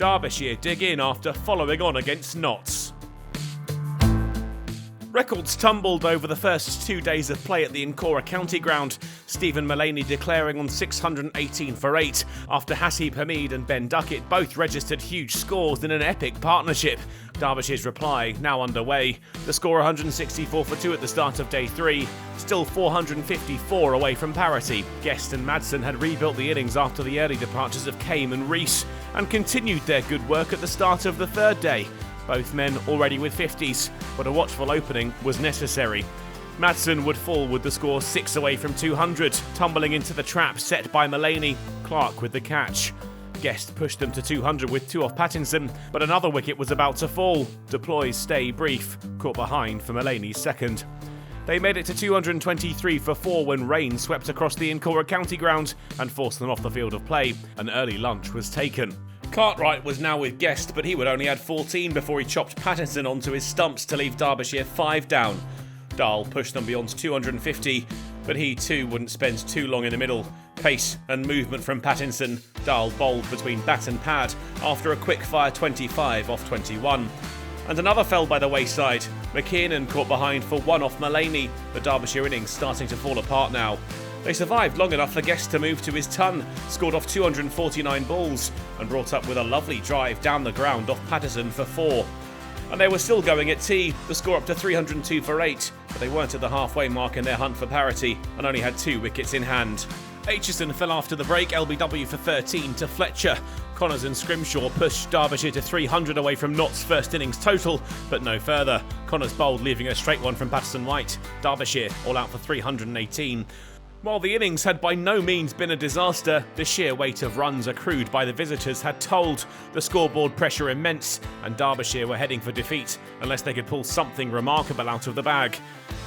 Derbyshire dig in after following on against Notts. Records tumbled over the first 2 days of play at the Incora County Ground, Steven Mullaney declaring on 618 for 8, after Hasib Hamid and Ben Duckett both registered huge scores in an epic partnership. Derbyshire's reply now underway. The score 164 for 2 at the start of day 3, still 454 away from parity. Guest and Madsen had rebuilt the innings after the early departures of Kame and Reece, and continued their good work at the start of the third day. Both men already with 50s, but a watchful opening was necessary. Madsen would fall with the score 6 away from 200, tumbling into the trap set by Mullaney. Clark with the catch. Guest pushed them to 200 with 2 off Pattinson, but another wicket was about to fall. Deploy's stay brief, caught behind for Mullaney's second. They made it to 223 for 4 when rain swept across the Incora County Ground and forced them off the field of play. An early lunch was taken. Cartwright was now with Guest, but he would only add 14 before he chopped Patterson onto his stumps to leave Derbyshire 5 down. Dahl pushed them beyond 250, but he too wouldn't spend too long in the middle. Pace and movement from Pattinson. Dahl bowled between bat and pad after a quick-fire 25 off 21. And another fell by the wayside. McKiernan caught behind for 1 off Mullaney, the Derbyshire innings starting to fall apart now. They survived long enough for Guest to move to his ton, scored off 249 balls, and brought up with a lovely drive down the ground off Patterson for 4. And they were still going at tea, the score up to 302 for 8, but they weren't at the halfway mark in their hunt for parity, and only had 2 wickets in hand. Aitchison fell after the break, LBW for 13 to Fletcher. Connors and Scrimshaw pushed Derbyshire to 300 away from Notts' first innings total, but no further. Connors bowled, leaving a straight one from Patterson-White. Derbyshire all out for 318. While the innings had by no means been a disaster, the sheer weight of runs accrued by the visitors had told, the scoreboard pressure immense, and Derbyshire were heading for defeat unless they could pull something remarkable out of the bag.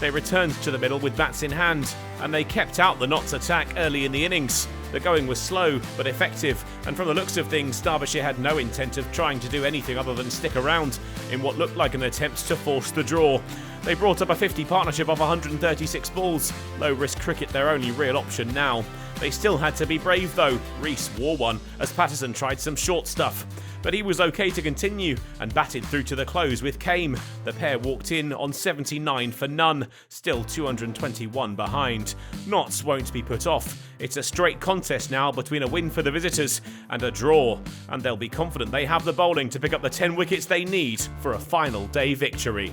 They returned to the middle with bats in hand, and they kept out the Notts attack early in the innings. The going was slow but effective, and from the looks of things, Derbyshire had no intent of trying to do anything other than stick around in what looked like an attempt to force the draw. They brought up a 50 partnership of 136 balls, low-risk cricket their only real option now. They still had to be brave though. Reece wore one as Patterson tried some short stuff. But he was okay to continue and batted through to the close with Kame. The pair walked in on 79 for none, still 221 behind. Notts won't be put off. It's a straight contest now between a win for the visitors and a draw, and they'll be confident they have the bowling to pick up the 10 wickets they need for a final day victory.